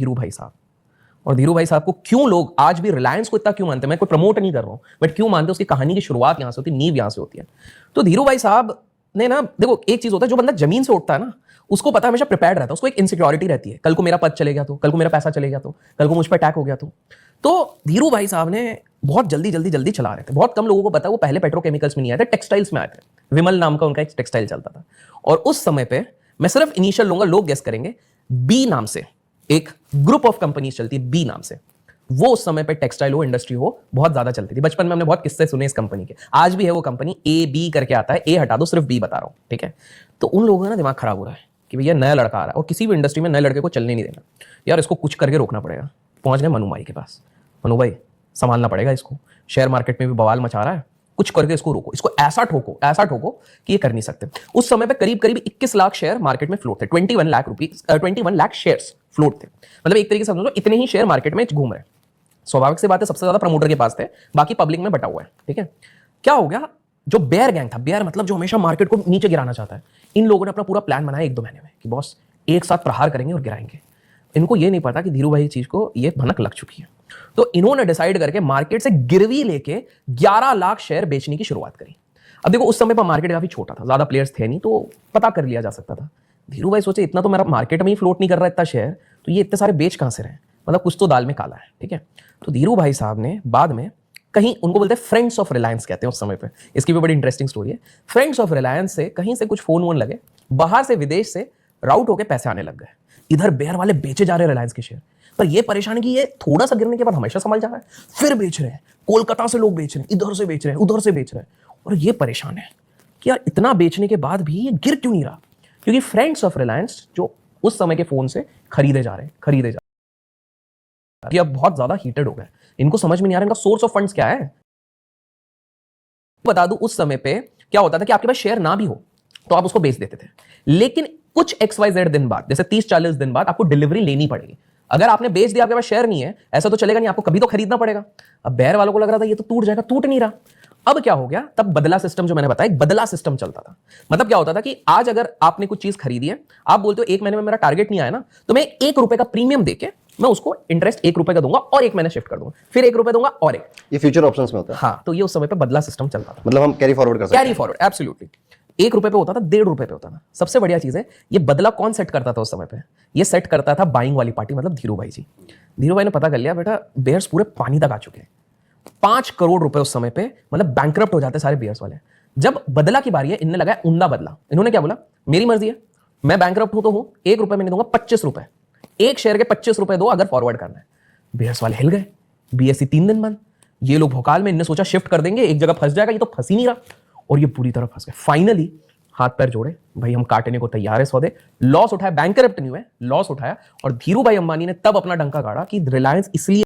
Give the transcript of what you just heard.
धीरू भाई साहब। और धीरू भाई साहब को क्यों लोग आज भी रिलायंस को इतना क्यों मानते हैं, मैं कोई प्रमोट नहीं कर रहा हूं, बट क्यों मानते हैं, उसकी कहानी की शुरुआत यहां से होती है, नींव यहां से होती है। तो धीरू भाई साहब ने ना, देखो एक चीज होता है, जो बंदा जमीन से उठता है ना, उसको पता हमेशा प्रिपेयर्ड रहता है, उसको एक इनसिक्योरिटी रहती है, कल को मेरा पद चले गया तो, कल को मेरा पैसा चले गया तो, कल को मुझ पर अटैक हो गया तो धीरू भाई साहब ने बहुत जल्दी चला रहे थे। बहुत कम लोगों को पता है वो पहले पेट्रोकेमिकल्स में नहीं आए थे, टेक्सटाइल्स में आए थे। विमल नाम का उनका एक टेक्सटाइल चलता था। और उस समय पे मैं सिर्फ इनिशियल लूंगा, लोग गेस करेंगे, बी नाम से एक ग्रुप ऑफ कंपनीज चलती है, बी नाम से। वो उस समय पे टेक्सटाइल हो, इंडस्ट्री हो, बहुत ज्यादा चलती थी। बचपन में हमने बहुत किस्से सुने इस कंपनी के। आज भी है वो कंपनी, ए बी करके आता है, ए हटा दो, सिर्फ बी बता रहा हूं, ठीक है। तो उन लोगों का ना दिमाग खराब हो रहा है कि भैया नया लड़का आ रहा है, और किसी भी इंडस्ट्री में नए लड़के को चलने नहीं देना यार, इसको कुछ करके रोकना पड़ेगा। पहुंच गए मनु भाई के पास, मनु भाई संभालना पड़ेगा इसको, शेयर मार्केट में भी बवाल मचा रहा है, कुछ करके इसको रोको, इसको ऐसा ठोको कि ये कर नहीं सकते। उस समय पे करीब 21 लाख शेयर मार्केट में फ्लोट थे, 21 लाख शेयर्स फ्लोट थे। मतलब एक तरीके से समझो इतने ही शेयर मार्केट में घूम रहे। स्वाभाविक सी बात है, सबसे ज्यादा प्रमोटर के पास थे, बाकी पब्लिक में बटा हुआ है, ठीक है। क्या हो गया, जो बेयर गैंग था, बेयर मतलब जो हमेशा मार्केट को नीचे गिराना चाहता है, इन लोगों ने अपना पूरा प्लान बनाया 1-2 महीने में कि बॉस एक साथ प्रहार करेंगे और गिराएंगे। इनको ये नहीं पता कि धीरू भाई चीज को ये भनक लग चुकी है। तो इन्होंने डिसाइड करके मार्केट से गिरवी लेके 11 लाख शेयर बेचने की शुरुआत करी। अब देखो उस समय पर मार्केट काफी छोटा था, ज्यादा प्लेयर्स थे नहीं, तो पता कर लिया जा सकता था। धीरू भाई सोचे इतना तो मेरा मार्केट में ही फ्लोट नहीं कर रहा इतना शेयर, तो ये इतने सारे बेच कहां से रहे, मतलब कुछ तो दाल में काला है, ठीक है। तो धीरू भाई साहब ने बाद में कहीं, उनको बोलते हैं फ्रेंड्स ऑफ रिलायंस कहते हैं उस समय पे, इसकी भी बड़ी इंटरेस्टिंग स्टोरी है। फ्रेंड्स ऑफ रिलायंस से कहीं से कुछ फोन वोन लगे, बाहर से विदेश से राउट होके पैसे आने लग गए। इधर बेयर वाले बेचे जा रहे हैं रिलायंस के शेयर, पर ये परेशानी कि ये थोड़ा सा गिरने के बाद हमेशा संभल जा रहा है, फिर बेच रहे हैं, कोलकाता से लोग बेच रहे हैं, इधर से बेच रहे हैं, उधर से बेच रहे हैं। और ये परेशान है कि यार इतना बेचने के बाद भी ये गिर क्यों नहीं रहा, क्योंकि फ्रेंड्स ऑफ रिलायंस जो उस समय के फोन से खरीदे जा रहे हैं, ये अब बहुत ज्यादा हीटेड हो गए, इनको समझ में नहीं आ रहा इनका सोर्स ऑफ फंड्स क्या है। बता दूं उस समय पे क्या होता था कि आपके पास शेयर ना भी हो तो आप उसको बेच देते थे, लेकिन कुछ XYZ दिन बाद, जैसे 30-40 दिन बाद आपको डिलीवरी लेनी पड़ेगी। अगर आपने बेच दिया, आपके पास शेयर नहीं है, ऐसा तो चलेगा नहीं, आपको कभी तो खरीदना पड़ेगा। अब बेयर वालों को लग रहा था ये तो टूट जाएगा, टूट नहीं रहा। अब क्या हो गया, तब बदला सिस्टम, जो मैंने बताया, एक बदला सिस्टम चलता था। मतलब क्या होता था कि आज अगर आपने कुछ चीज खरीदी है, आप बोलते हो 1 महीने में मेरा टारगेट नहीं आया ना, तो मैं 1 रुपए का प्रीमियम देके मैं उसको इंटरेस्ट 1 रुपए का दूंगा और 1 महीने शिफ्ट कर दूंगा, फिर 1 रुपए दूंगा और एक। ये फ्यूचर ऑप्शंस में होता है। हाँ, तो ये उस समय पे बदला सिस्टम चलता था। मतलब हम कैरी फॉरवर्ड कर सकते हैं। Carry forward, absolutely. 1 रुपए पे होता था, 1.5 रुपए पे होता था। सबसे बढ़िया चीज है, ये बदला कौन सेट करता था उस समय पे, ये सेट करता था बाइंग वाली पार्टी, मतलब धीरू भाई जी। धीरू भाई ने पता कर लिया बेटा बेयर्स पूरे पानी तक आ चुके हैं, 5 करोड़ रुपए उस समय पे, मतलब बैंकरप्ट हो जाते सारे बेयर्स वाले। जब बदला की बारी है, इन्होंने लगाया उंदा बदला। इन्होंने क्या बोला, मेरी मर्जी है, मैं बैंकरप्ट हूं तो हूं, 1 रुपए मैंने दूंगा, 25 रुपए, एक शेयर के 25 रुपए दो अगर फॉरवर्ड करना है। बेयर्स वाले हिल गए, BSE 3 दिन बंद, ये लोग भोकाल में, इन्होंने सोचा शिफ्ट कर देंगे, एक जगह फंस जाएगा, ये तो फंस ही नहीं रहा, और ये पूरी तरह फंस गए। फाइनली हाथ पैर जोड़े, भाई हम काटने को तैयार है सौदे, लॉस उठाया, बैंकरप्ट नहीं हुए, लॉस उठाया। और धीरू भाई अंबानी ने तब अपना डंका गाड़ा कि रिलायंस इसलिए